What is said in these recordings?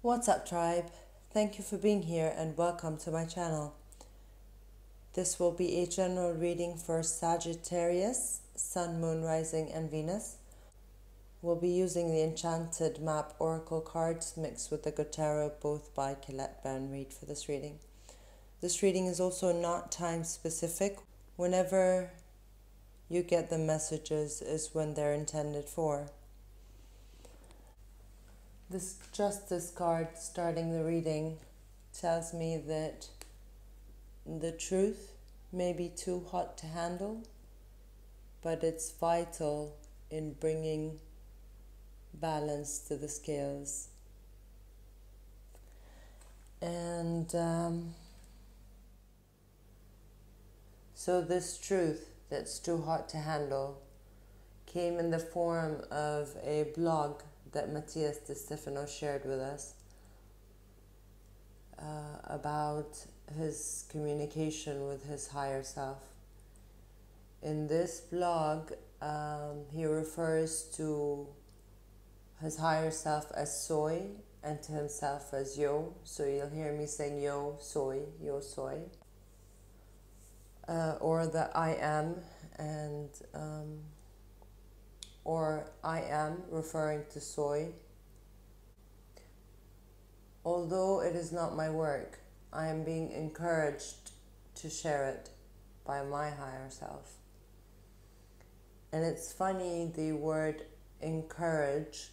What's up, tribe? Thank you for being here and welcome to my channel. This will be a general reading for Sagittarius, Sun, Moon, Rising, and Venus. We'll be using the Enchanted map oracle cards mixed with the Decoder, both by Colette, Baron-Reid, for this reading. This reading is also not time specific. Whenever you get the messages is when they're intended for. This Justice card starting the reading tells me that the truth may be too hot to handle, but it's vital in bringing balance to the scales. And so this truth that's too hot to handle came in the form of a blog that Matias de Stefano shared with us about his communication with his higher self. In this blog, he refers to his higher self as soy and to himself as yo. So you'll hear me saying yo, soy, or the I am, and or I am referring to soy. Although it is not my work, I am being encouraged to share it by my higher self. And it's funny, the word encourage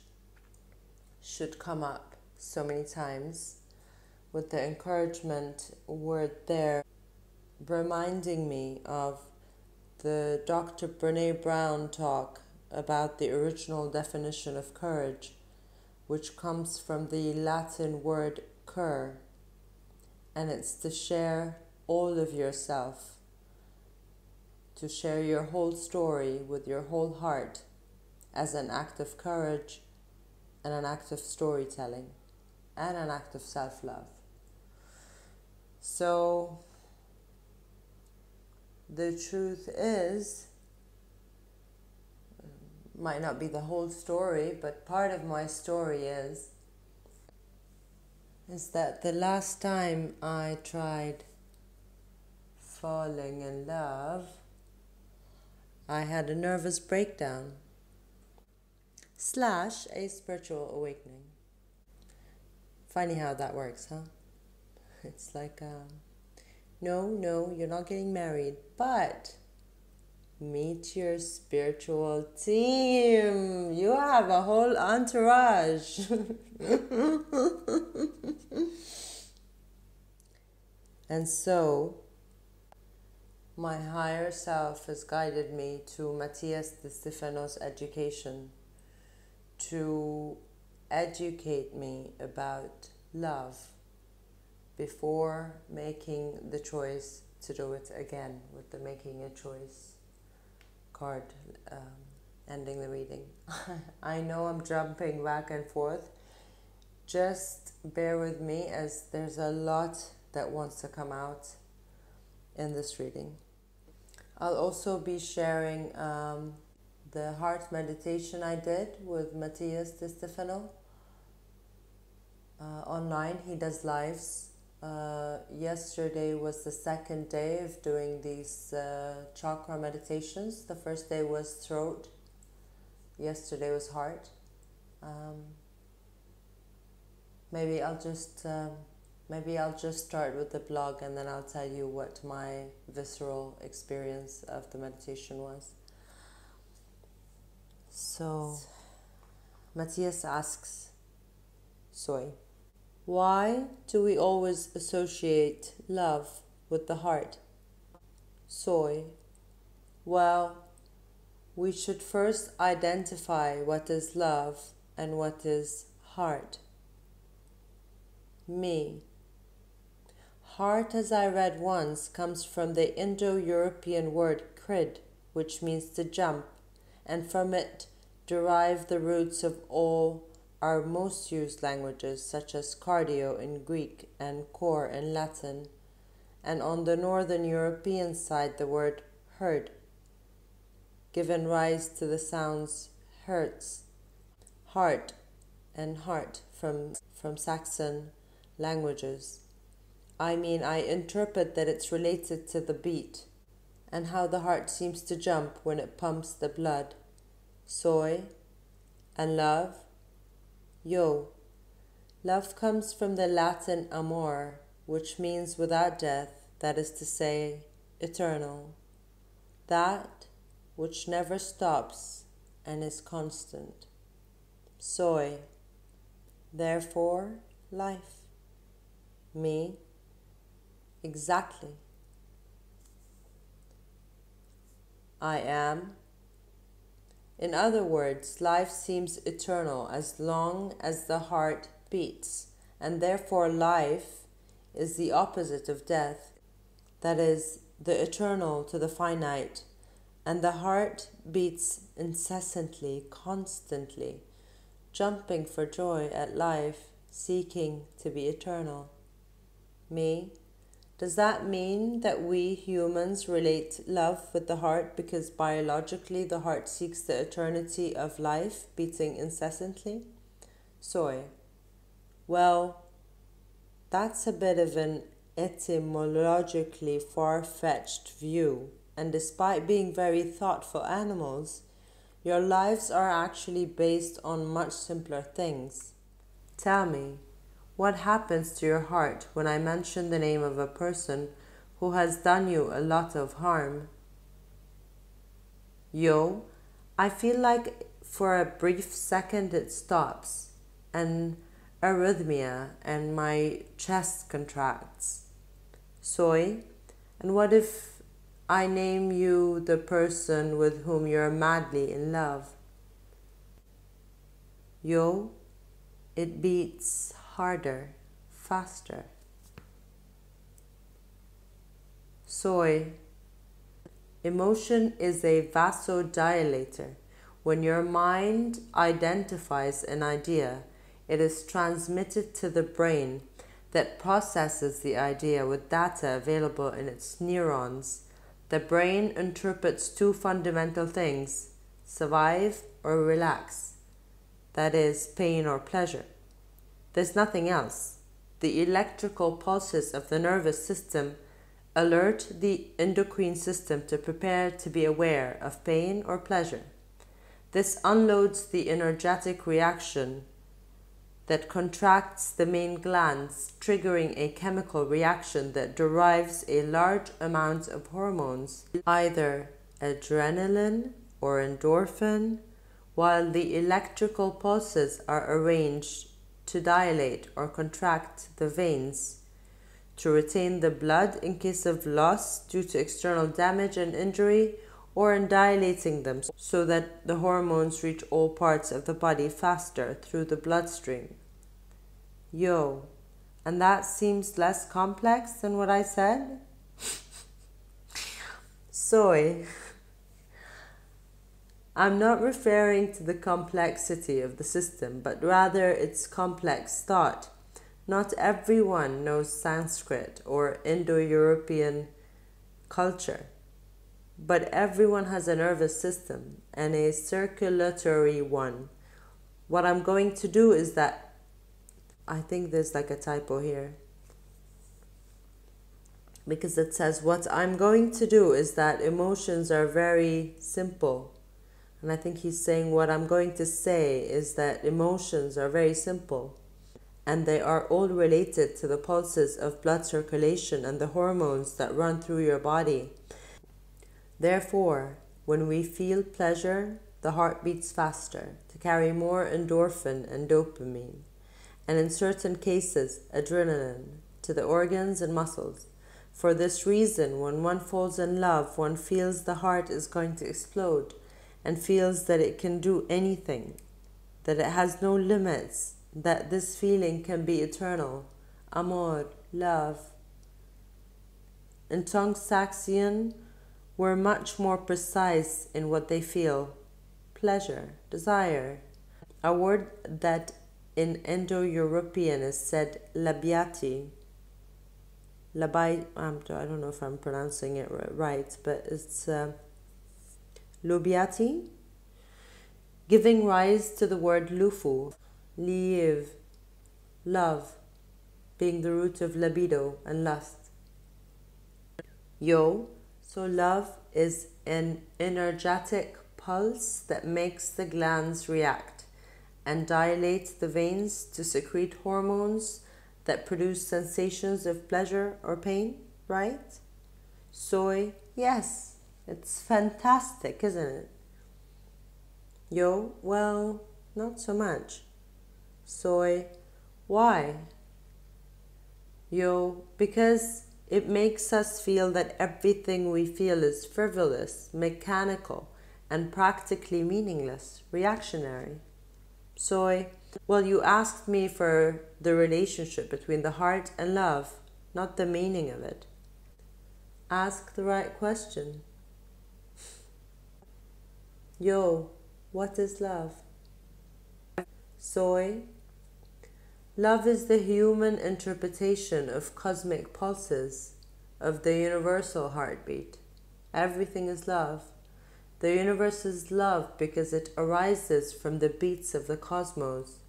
should come up so many times, with the encouragement word there reminding me of the Dr. Brene Brown talk about the original definition of courage, which comes from the Latin word cur, and it's to share all of yourself, to share your whole story with your whole heart as an act of courage and an act of storytelling and an act of self-love. So the truth is, might not be the whole story, but part of my story is that the last time I tried falling in love, I had a nervous breakdown / a spiritual awakening. Funny how that works, huh? It's like, no, you're not getting married, but meet your spiritual team. You have a whole entourage. And so, my higher self has guided me to Matias de Stefano's education, to educate me about love before making the choice to do it again, with the making a choice card ending the reading. I know I'm jumping back and forth. Just bear with me, as there's a lot that wants to come out in this reading. I'll also be sharing the heart meditation I did with Matias de Stefano online. He does lives. Yesterday was the second day of doing these chakra meditations. The first day was throat. Yesterday was heart. Maybe I'll just start with the blog, and then I'll tell you what my visceral experience of the meditation was. So, Matias asks, soy, why do we always associate love with the heart? Soy, well, we should first identify what is love and what is heart. Me. Heart, as I read once, comes from the Indo-European word krid, which means to jump, and from it derive the roots of all our most used languages, such as cardio in Greek and core in Latin, and on the Northern European side the word herd, given rise to the sounds hertz, heart, and heart from Saxon languages. I mean, I interpret that it's related to the beat and how the heart seems to jump when it pumps the blood. Soy and love. Yo. Love comes from the Latin amor, which means without death, that is to say, eternal. That which never stops and is constant. Soy. Therefore, life. Me. Exactly. I am. In other words, life seems eternal as long as the heart beats, and therefore life is the opposite of death, that is, the eternal to the finite, and the heart beats incessantly, constantly, jumping for joy at life, seeking to be eternal. Me. Does that mean that we humans relate love with the heart because biologically the heart seeks the eternity of life beating incessantly? Soy. Well, that's a bit of an etymologically far-fetched view, and despite being very thoughtful animals, your lives are actually based on much simpler things. Tell me, what happens to your heart when I mention the name of a person who has done you a lot of harm? Yo, I feel like for a brief second it stops, an arrhythmia, and my chest contracts. Soy, and what if I name you the person with whom you're madly in love? Yo, it beats harder, faster. Soy. Emotion is a vasodilator. When your mind identifies an idea, it is transmitted to the brain that processes the idea with data available in its neurons. The brain interprets two fundamental things: survive or relax, that is, pain or pleasure. There's nothing else. The electrical pulses of the nervous system alert the endocrine system to prepare to be aware of pain or pleasure. This unloads the energetic reaction that contracts the main glands, triggering a chemical reaction that derives a large amount of hormones, either adrenaline or endorphin, while the electrical pulses are arranged to dilate or contract the veins, to retain the blood in case of loss due to external damage and injury, or in dilating them so that the hormones reach all parts of the body faster through the bloodstream. Yo, and that seems less complex than what I said? Soy. I'm not referring to the complexity of the system, but rather its complex thought. Not everyone knows Sanskrit or Indo-European culture, but everyone has a nervous system, and a circulatory one. What I'm going to do is that, I think there's like a typo here, because it says what I'm going to do is that emotions are very simple. And I think he's saying what I'm going to say is that emotions are very simple, and they are all related to the pulses of blood circulation and the hormones that run through your body. Therefore, when we feel pleasure, the heart beats faster to carry more endorphin and dopamine, and in certain cases, adrenaline, to the organs and muscles. For this reason, when one falls in love, one feels the heart is going to explode, and feels that it can do anything, that it has no limits, that this feeling can be eternal. Amor, love. In tongue Saxion, we're much more precise in what they feel. Pleasure, desire. A word that in Indo-European is said labiati. I don't know if I'm pronouncing it right, but it's Lubiati, giving rise to the word lufu. live, love, being the root of libido and lust. Yo, so love is an energetic pulse that makes the glands react and dilates the veins to secrete hormones that produce sensations of pleasure or pain, right? Soy, yes, it's fantastic, isn't it? Yo, well, not so much. Soy, why? Yo, because it makes us feel that everything we feel is frivolous, mechanical, and practically meaningless, reactionary. Soy, well, you asked me for the relationship between the heart and love, not the meaning of it. Ask the right question. Yo, what is love? Soy, love is the human interpretation of cosmic pulses, of the universal heartbeat. Everything is love. The universe is love because it arises from the beats of the cosmos.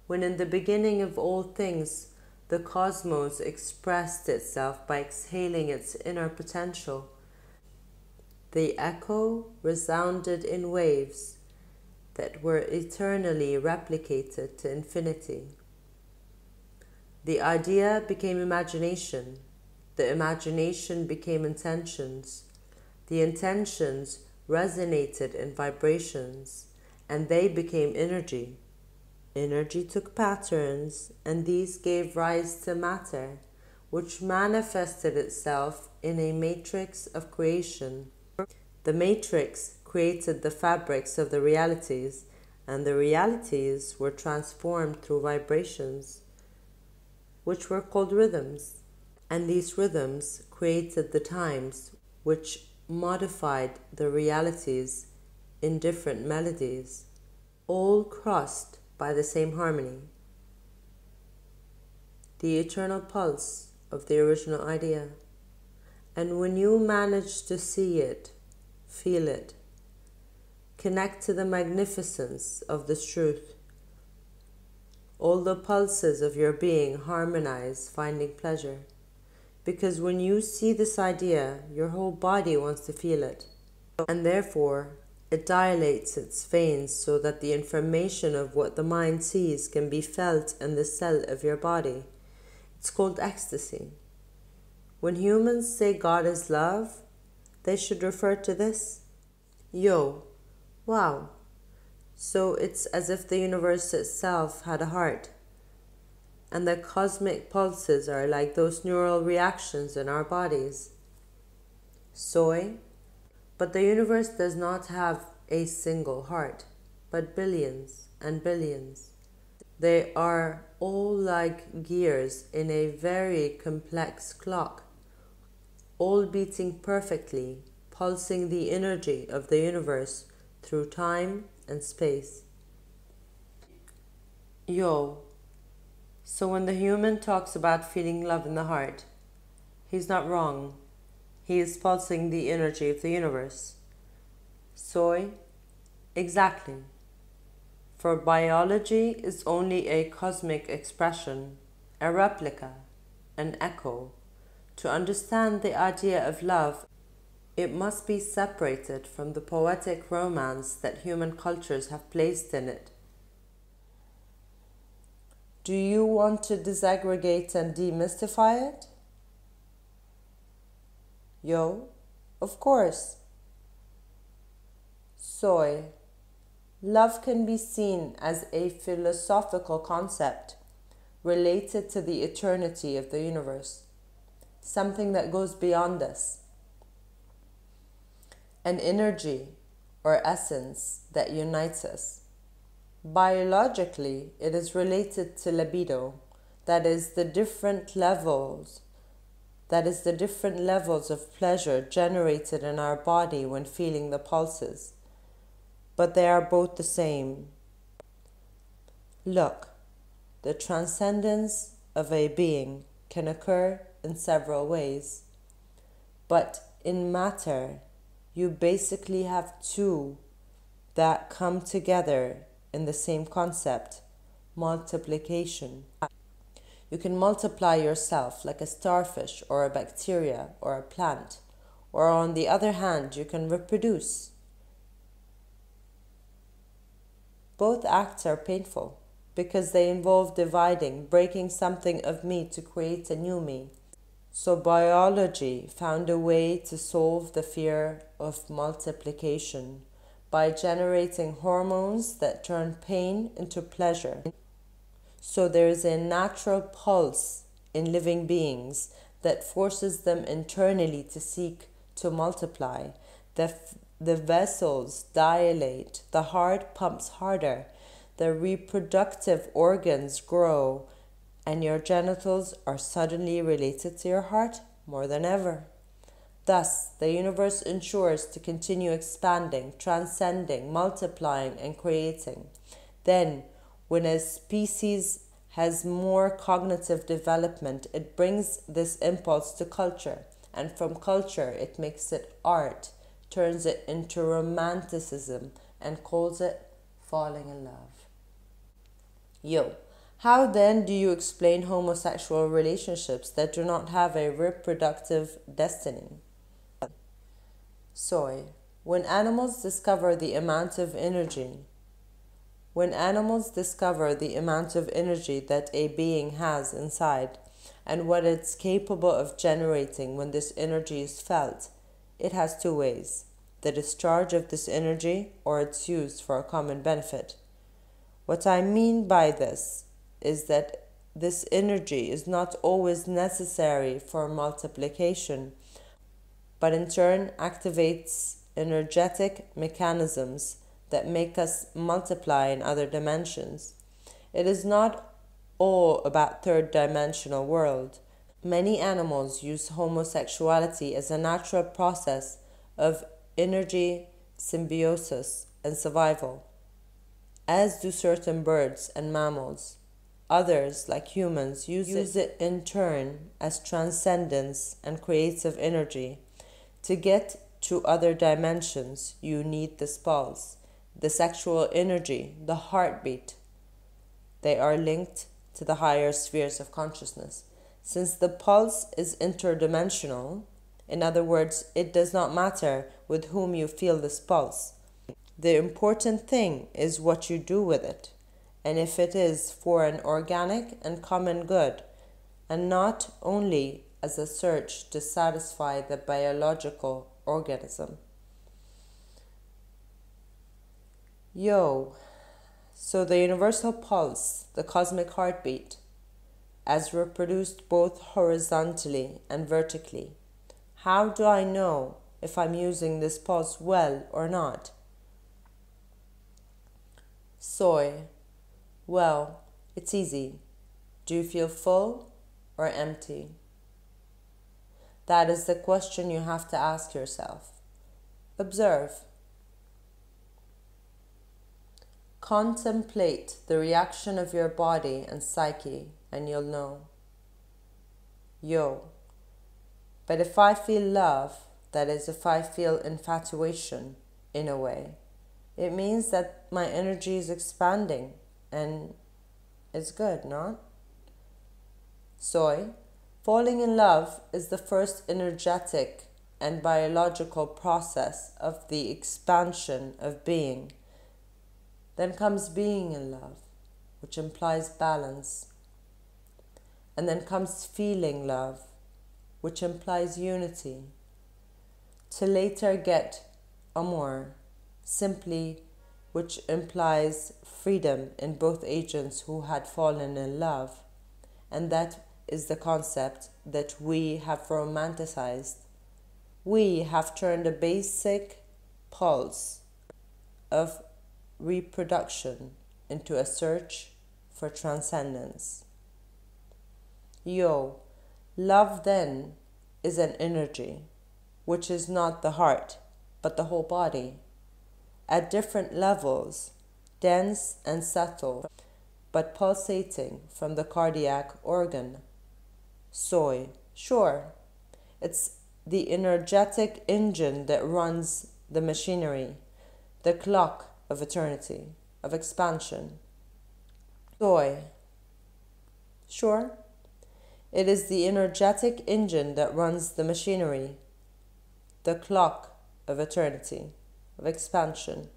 When in the beginning of all things, the cosmos expressed itself by exhaling its inner potential, the echo resounded in waves that were eternally replicated to infinity. The idea became imagination. The imagination became intentions. The intentions resonated in vibrations, and they became energy. Energy took patterns, and these gave rise to matter, which manifested itself in a matrix of creation. The matrix created the fabrics of the realities, and the realities were transformed through vibrations, which were called rhythms. And these rhythms created the times, which modified the realities in different melodies, all crossed by the same harmony. The eternal pulse of the original idea. And when you manage to see it, feel it, connect to the magnificence of this truth, all the pulses of your being harmonize, finding pleasure. Because when you see this idea, your whole body wants to feel it. And therefore, it dilates its veins so that the information of what the mind sees can be felt in the cell of your body. It's called ecstasy. When humans say God is love, they should refer to this. Yo, wow. So it's as if the universe itself had a heart. And the cosmic pulses are like those neural reactions in our bodies. Soy, but the universe does not have a single heart, but billions and billions. They are all like gears in a very complex clock, all beating perfectly, pulsing the energy of the universe through time and space. Yo, so when the human talks about feeling love in the heart, he's not wrong. He is pulsing the energy of the universe. Soy, exactly. For biology is only a cosmic expression, a replica, an echo. To understand the idea of love, it must be separated from the poetic romance that human cultures have placed in it. Do you want to disaggregate and demystify it? Yo, of course. Soy, love can be seen as a philosophical concept related to the eternity of the universe, something that goes beyond us, an energy or essence that unites us. Biologically, it is related to libido, that is the different levels of pleasure generated in our body when feeling the pulses. But they are both the same. Look, the transcendence of a being can occur in several ways. But in matter, you basically have two that come together in the same concept, multiplication. You can multiply yourself like a starfish or a bacteria or a plant. Or on the other hand, you can reproduce. Both acts are painful because they involve dividing, breaking something of me to create a new me. So biology found a way to solve the fear of multiplication by generating hormones that turn pain into pleasure. So there is a natural pulse in living beings that forces them internally to seek to multiply. The vessels dilate, the heart pumps harder, the reproductive organs grow, and your genitals are suddenly related to your heart more than ever. Thus, the universe ensures to continue expanding, transcending, multiplying, and creating. Then, when a species has more cognitive development, it brings this impulse to culture, and from culture it makes it art, turns it into romanticism, and calls it falling in love. How then do you explain homosexual relationships that do not have a reproductive destiny? When animals discover the amount of energy that a being has inside and what it's capable of generating when this energy is felt, it has two ways: the discharge of this energy or its use for a common benefit. What I mean by this is that this energy is not always necessary for multiplication, but in turn activates energetic mechanisms that make us multiply in other dimensions. It is not all about third-dimensional world. Many animals use homosexuality as a natural process of energy symbiosis and survival, as do certain birds and mammals. Others, like humans, use it in turn as transcendence and creative energy. To get to other dimensions, you need this pulse, the sexual energy, the heartbeat. They are linked to the higher spheres of consciousness. Since the pulse is interdimensional, in other words, it does not matter with whom you feel this pulse. The important thing is what you do with it, and if it is for an organic and common good, and not only as a search to satisfy the biological organism. So the universal pulse, the cosmic heartbeat, as reproduced both horizontally and vertically. How do I know if I'm using this pulse well or not? Well, it's easy. Do you feel full or empty? That is the question you have to ask yourself. Observe. Contemplate the reaction of your body and psyche, and you'll know. But if I feel love, that is, if I feel infatuation in a way, it means that my energy is expanding, and it's good, not? Falling in love is the first energetic and biological process of the expansion of being. Then comes being in love, which implies balance. And then comes feeling love, which implies unity. To later get amor, simply, which implies freedom in both agents who had fallen in love. And that is the concept that we have romanticized. We have turned a basic pulse of reproduction into a search for transcendence. Love then is an energy, which is not the heart, but the whole body, at different levels, dense and subtle, but pulsating from the cardiac organ. It's the energetic engine that runs the machinery, the clock of eternity, of expansion. Soy. Sure. It is the energetic engine that runs the machinery, the clock of eternity, of expansion.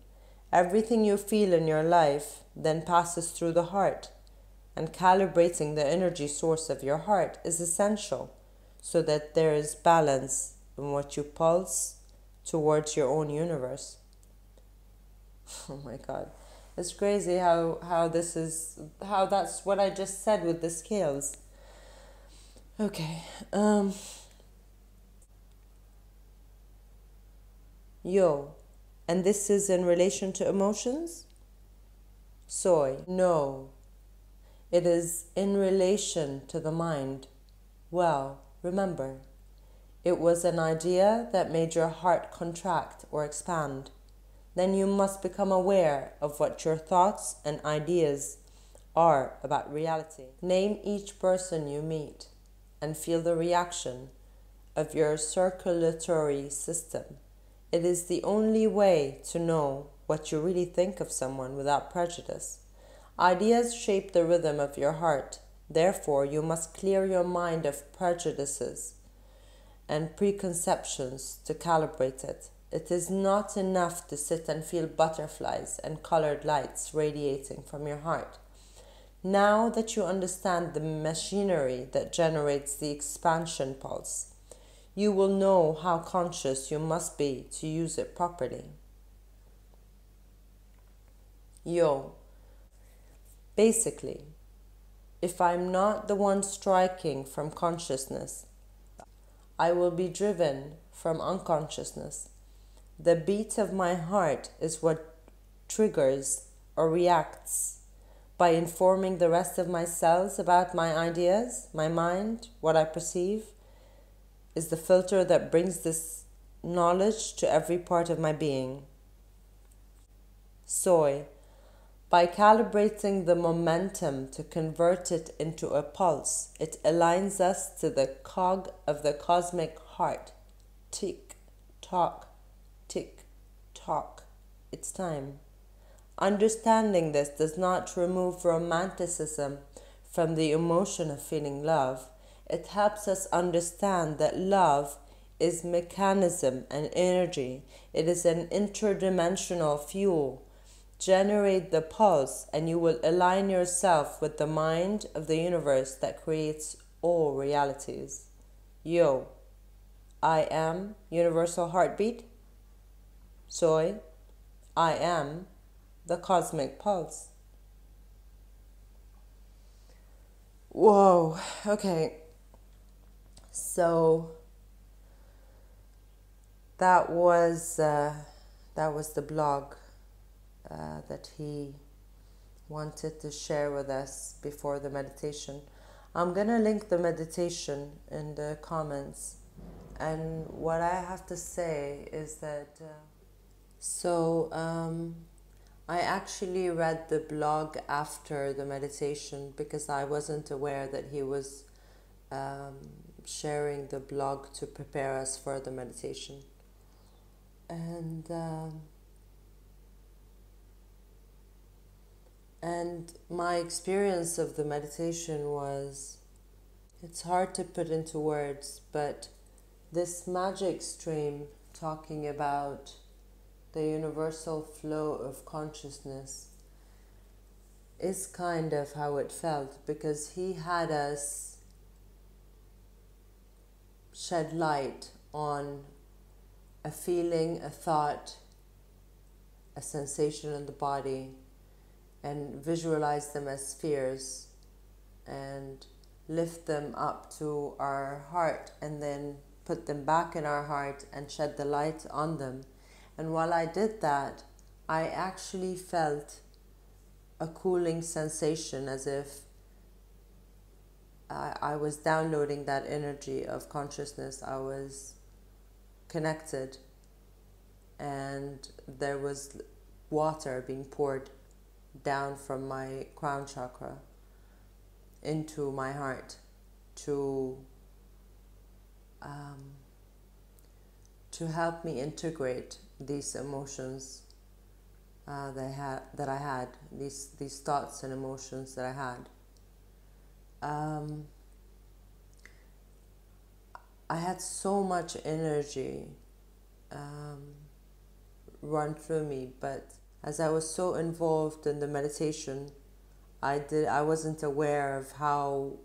Everything you feel in your life then passes through the heart, and calibrating the energy source of your heart is essential so that there is balance in what you pulse towards your own universe. Oh my God. It's crazy how that's what I just said with the scales. Okay. Yo. And this is in relation to emotions? Soy. No. It is in relation to the mind. Well, remember, it was an idea that made your heart contract or expand. Then you must become aware of what your thoughts and ideas are about reality. Name each person you meet and feel the reaction of your circulatory system. It is the only way to know what you really think of someone without prejudice. Ideas shape the rhythm of your heart. Therefore, you must clear your mind of prejudices and preconceptions to calibrate it. It is not enough to sit and feel butterflies and colored lights radiating from your heart. Now that you understand the machinery that generates the expansion pulse, you will know how conscious you must be to use it properly. Yo. Basically, if I'm not the one striking from consciousness, I will be driven from unconsciousness. The beat of my heart is what triggers or reacts by informing the rest of my cells about my ideas, my mind, what I perceive, is the filter that brings this knowledge to every part of my being. Soy. By calibrating the momentum to convert it into a pulse, it aligns us to the cog of the cosmic heart. Tick, tock, tick, tock. It's time. Understanding this does not remove romanticism from the emotion of feeling love. It helps us understand that love is mechanism and energy. It is an interdimensional fuel. Generate the pulse and you will align yourself with the mind of the universe that creates all realities. Yo, I am universal heartbeat. Soy, I am the cosmic pulse. Whoa, okay. So that was the blog that he wanted to share with us before the meditation. I'm gonna link the meditation in the comments, and what I have to say is that I actually read the blog after the meditation because I wasn't aware that he was sharing the blog to prepare us for the meditation. And my experience of the meditation was, it's hard to put into words, but this magic stream talking about the universal flow of consciousness is kind of how it felt, because he had us shed light on a feeling, a thought, a sensation in the body, and visualize them as spheres and lift them up to our heart and then put them back in our heart and shed the light on them. And while I did that, I actually felt a cooling sensation, as if I was downloading that energy of consciousness. I was connected, and there was water being poured down from my crown chakra into my heart to help me integrate these emotions that I had, these thoughts and emotions that I had. I had so much energy run through me, but as I was so involved in the meditation, I wasn't aware of how,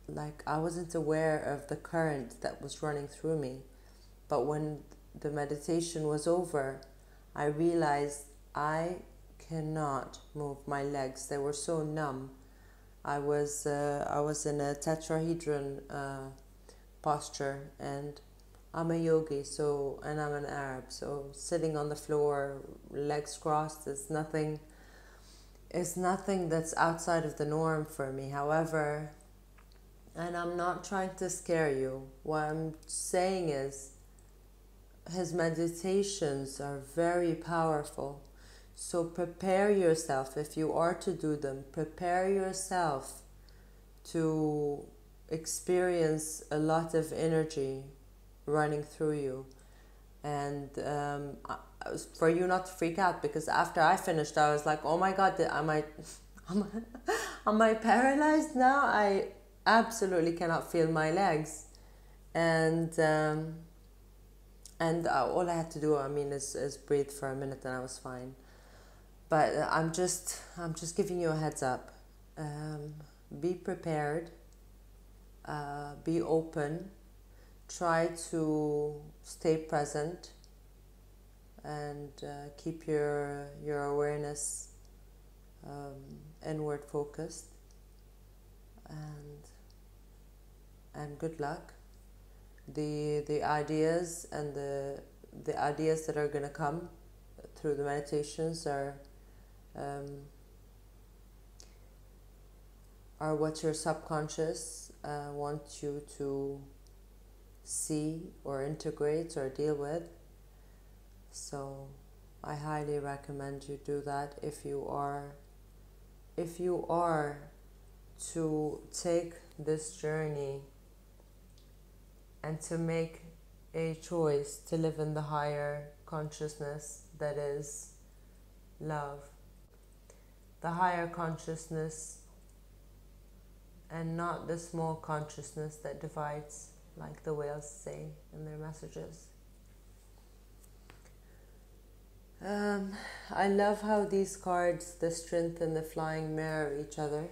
like, I wasn't aware of the current that was running through me. But when the meditation was over, I realized I cannot move my legs. They were so numb. I was in a tetrahedron posture, and I'm a yogi, and I'm an Arab, so sitting on the floor, legs crossed, is nothing. It's nothing that's outside of the norm for me. However, and I'm not trying to scare you. What I'm saying is, his meditations are very powerful. So prepare yourself, if you are to do them, prepare yourself to experience a lot of energy running through you. And for you not to freak out, because after I finished, I was like, oh my God, am I paralyzed now? I absolutely cannot feel my legs. And all I had to do, is breathe for a minute, and I was fine. But I'm just giving you a heads up. Be prepared. Be open. Try to stay present, and keep your awareness inward focused. And good luck. The ideas and the ideas that are going to come through the meditations are what your subconscious wants you to see or integrate or deal with. So I highly recommend you do that if you are to take this journey and to make a choice to live in the higher consciousness that is love. The higher consciousness, and not the small consciousness that divides, like the whales say in their messages. I love how these cards, the Strength and the Flying, mirror each other.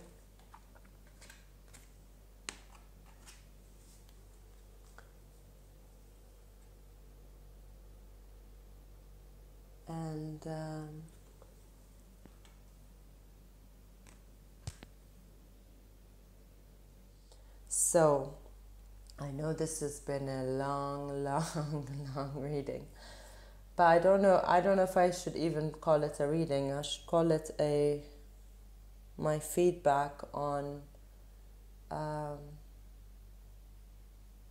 And so I know this has been a long, long reading, but I don't know if I should even call it a reading. I should call it my feedback on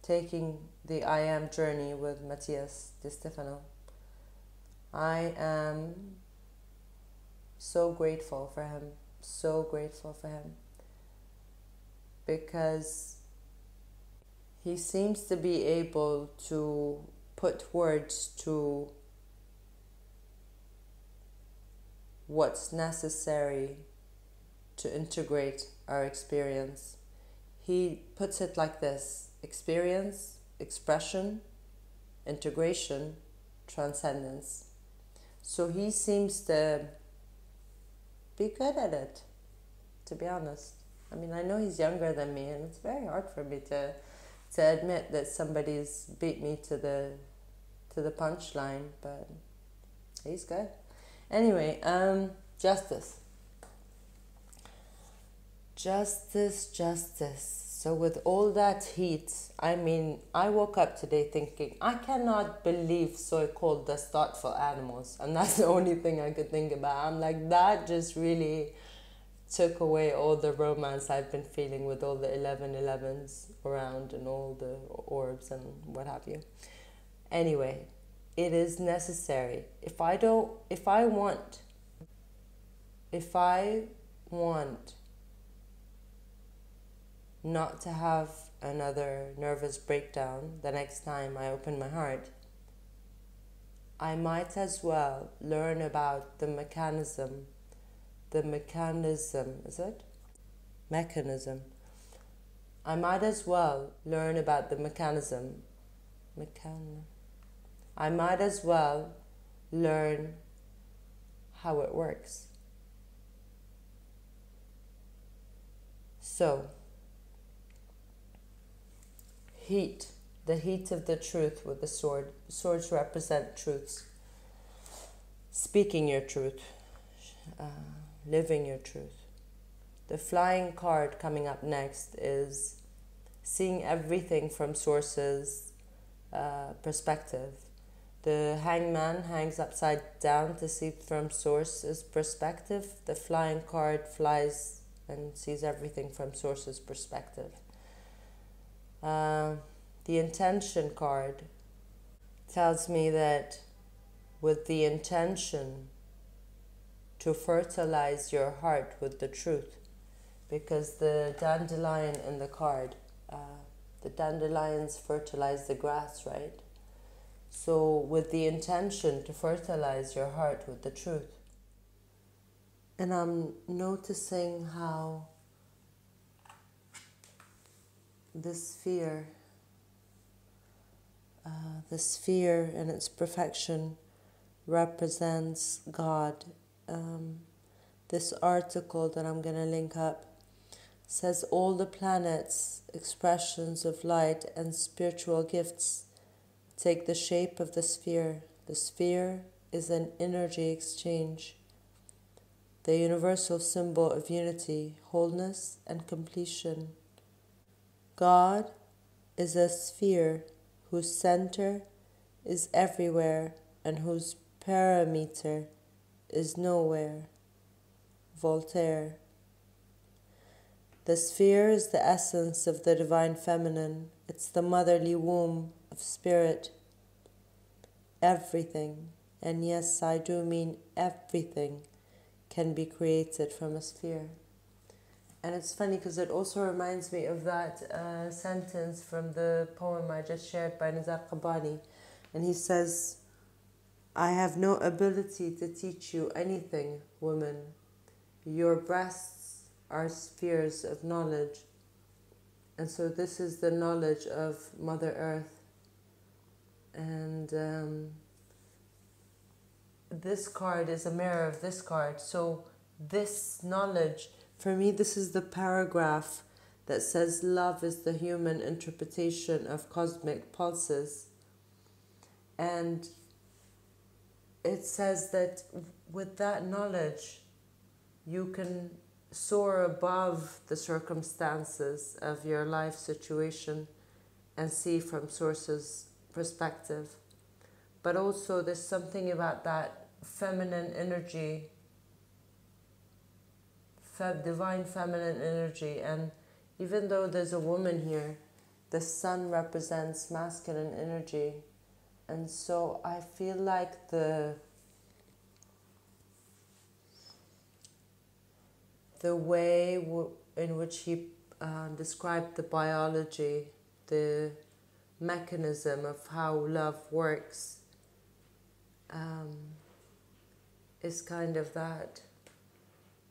taking the I Am journey with Matias de Stefano. I am so grateful for him, because he seems to be able to put words to what's necessary to integrate our experience. He puts it like this: experience, expression, integration, transcendence. So he seems to be good at it, to be honest. I know he's younger than me, and it's very hard for me to admit that somebody's beat me to the punchline, but he's good. Anyway, justice. So with all that heat, I woke up today thinking, I cannot believe soy cold does thoughtful animals. And that's the only thing I could think about. I'm like, that just really took away all the romance I've been feeling with all the 1111s around and all the orbs and what have you. Anyway, it is necessary. If I want not to have another nervous breakdown the next time I open my heart, I might as well learn about the mechanism. Is it? Mechanism. I might as well learn about the mechanism. I might as well learn how it works. So, heat, the heat of the truth with the sword. Swords represent truths. Speaking your truth, living your truth. The flying card coming up next is seeing everything from Source's perspective. The hangman hangs upside down to see from Source's perspective. The flying card flies and sees everything from Source's perspective. The intention card tells me that with the intention to fertilize your heart with the truth, because the dandelion in the card, the dandelions fertilize the grass, right? So with the intention to fertilize your heart with the truth. And I'm noticing how the sphere and its perfection represents God. This article that I'm going to link up says all the planets, expressions of light and spiritual gifts take the shape of the sphere. The sphere is an energy exchange, the universal symbol of unity, wholeness, and completion. God is a sphere whose center is everywhere and whose perimeter is nowhere. Voltaire. The sphere is the essence of the divine feminine. It's the motherly womb of spirit. Everything, and yes, I do mean everything, can be created from a sphere. And it's funny because it also reminds me of that sentence from the poem I just shared by Nizar Qabbani. And he says, I have no ability to teach you anything, woman. Your breasts are spheres of knowledge. And so this is the knowledge of Mother Earth. And this card is a mirror of this card. So this knowledge, for me, this is the paragraph that says love is the human interpretation of cosmic pulses. And it says that with that knowledge, you can soar above the circumstances of your life situation and see from Source's perspective. But also there's something about that feminine energy, divine feminine energy. And even though there's a woman here, the sun represents masculine energy. And so I feel like the way in which he described the biology, the mechanism of how love works, is kind of that.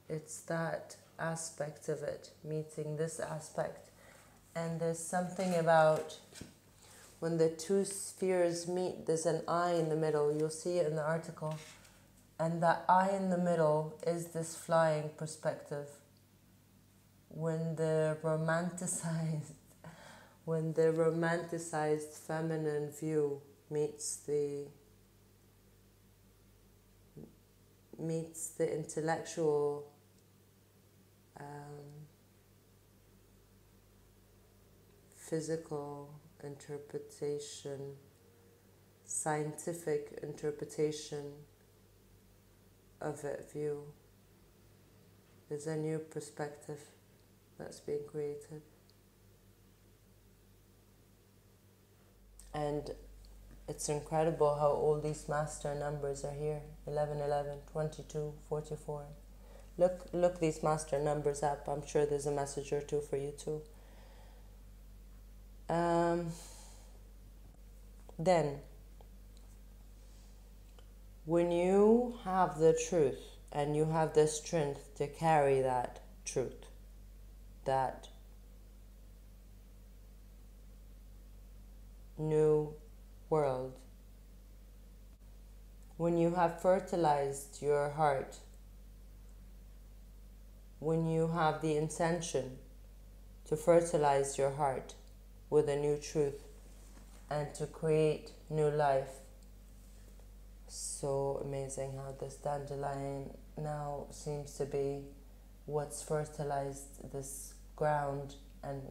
It's that aspect of it, meeting this aspect. And there's something about when the two spheres meet, there's an eye in the middle. You'll see it in the article. And that eye in the middle is this flying perspective. When the romanticized feminine view meets the intellectual physical interpretation, scientific interpretation of it view, there's a new perspective that's being created. And it's incredible how all these master numbers are here. 11, 11, 22, 44. Look these master numbers up. I'm sure there's a message or two for you too. Then, When you have the truth and you have the strength to carry that truth, that new world, when you have fertilized your heart, when you have the intention to fertilize your heart with a new truth and to create new life. So amazing how this dandelion now seems to be what's fertilized this ground and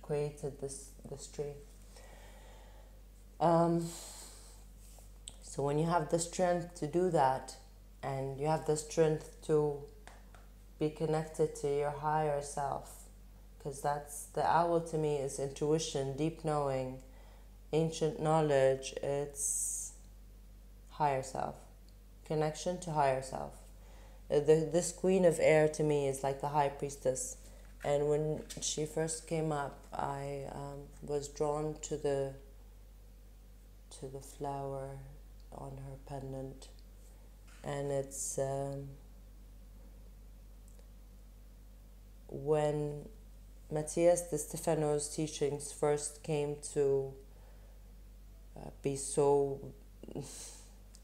created this tree. So when you have the strength to do that, and you have the strength to be connected to your higher self, because that's the owl to me is intuition, deep knowing, ancient knowledge. It's higher self, connection to higher self. This queen of air to me is like the high priestess, and when she first came up, I was drawn to the flower on her pendant, and it's when Matias de Stefano's teachings first came to be so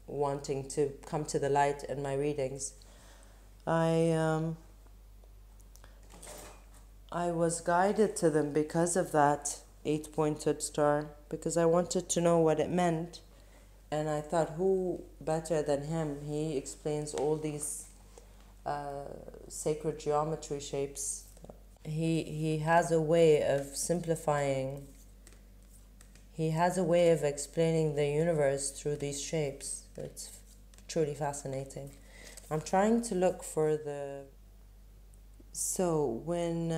wanting to come to the light in my readings, I was guided to them because of that 8-pointed star, because I wanted to know what it meant. And I thought, who better than him? He explains all these sacred geometry shapes. He has a way of simplifying. He has a way of explaining the universe through these shapes. It's truly fascinating. I'm trying to look for the... So when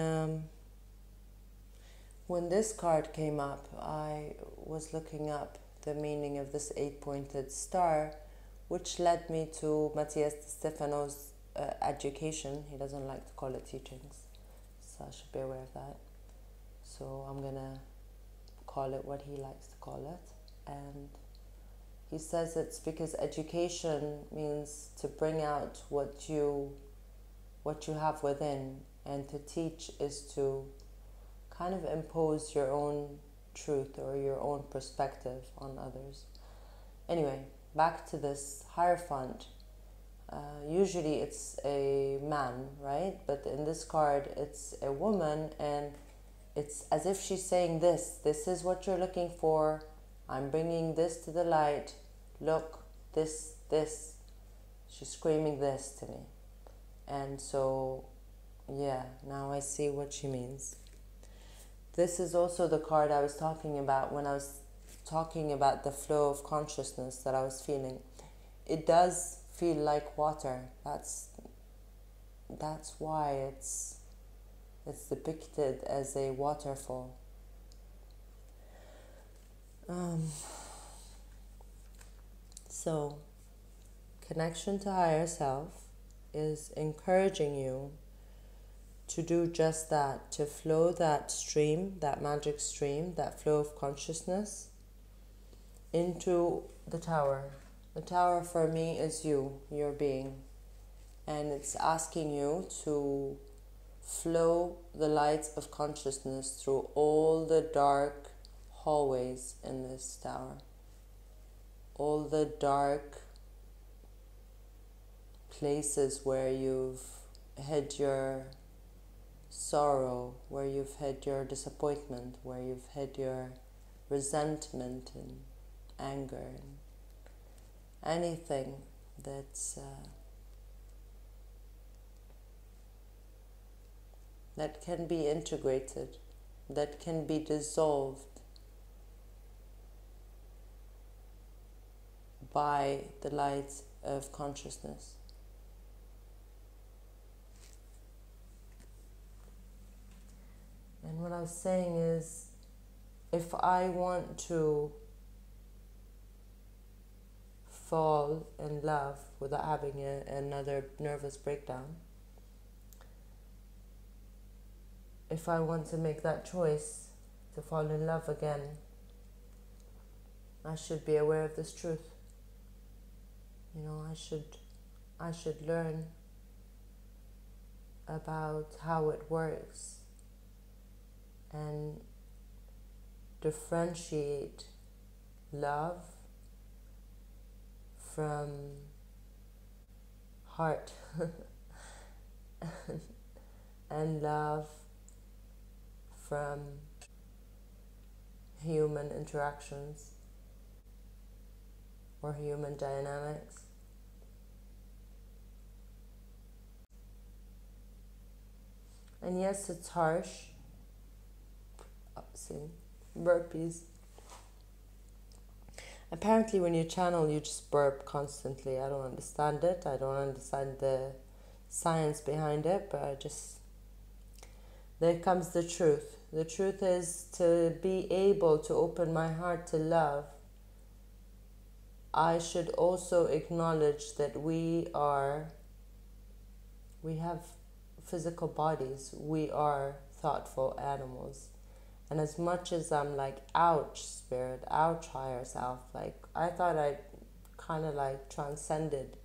this card came up, I was looking up the meaning of this 8-pointed star, which led me to Matias de Stefano's education. He doesn't like to call it teachings, so I should be aware of that. So I'm gonna call it what he likes to call it. And he says it's because education means to bring out what you have within, and to teach is to kind of impose your own truth or your own perspective on others. Anyway, back to this Hierophant. Usually it's a man, right? But in this card it's a woman, and it's as if she's saying this is what you're looking for. I'm bringing this to the light. Look, this. She's screaming this to me. And so, yeah, now I see what she means. This is also the card I was talking about when I was talking about the flow of consciousness that I was feeling. It does feel like water. That's why it's depicted as a waterfall. So, connection to higher self is encouraging you to do just that, to flow that stream, that magic stream, that flow of consciousness into the tower. The tower for me is you, your being. And it's asking you to flow the light of consciousness through all the dark hallways in this tower. All the dark places where you've hid your sorrow, where you've hid your disappointment, where you've hid your resentment and anger, and anything that's that can be integrated, that can be dissolved by the light of consciousness. And what I was saying is, if I want to fall in love without having another nervous breakdown, if I want to make that choice to fall in love again, I should be aware of this truth. You know, I should learn about how it works and differentiate love from heart and love from human interactions or human dynamics. And yes, it's harsh. See, burpees. Apparently when you channel, you just burp constantly. I don't understand it. I don't understand the science behind it, but there comes the truth. The truth is, to be able to open my heart to love, I should also acknowledge that we have physical bodies. We are thoughtful animals. And as much as I'm like, ouch, spirit, ouch, higher self, like, I thought I kind of like transcended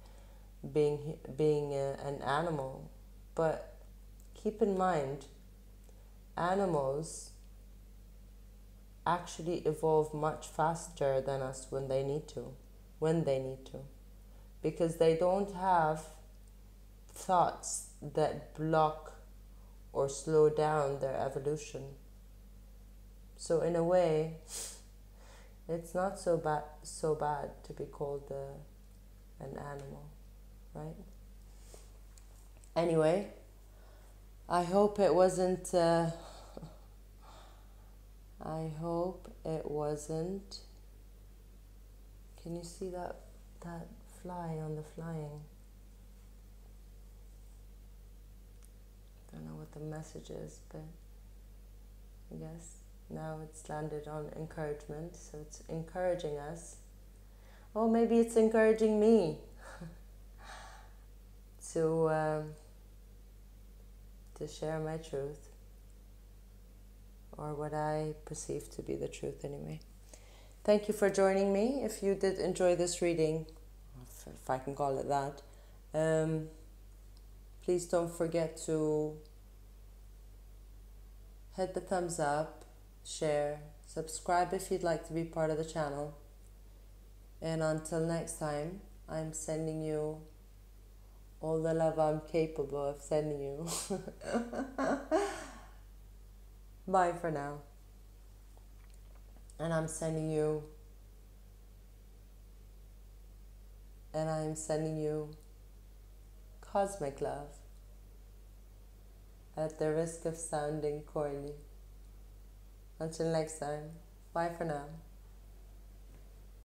being an animal. But keep in mind, animals actually evolve much faster than us when they need to, because they don't have thoughts that block or slow down their evolution. So in a way, it's not so bad to be called an animal, right? Anyway, I hope it wasn't. Can you see that fly on the flying? Don't know what the message is, but I guess now it's landed on encouragement, so it's encouraging us. Or maybe it's encouraging me to share my truth, or what I perceive to be the truth anyway. Thank you for joining me. If you did enjoy this reading, if I can call it that, please don't forget to hit the thumbs up, share, subscribe if you'd like to be part of the channel. And until next time, I'm sending you all the love I'm capable of sending you. Bye for now. And I'm sending you cosmic love, at the risk of sounding corny. Until next time, bye for now.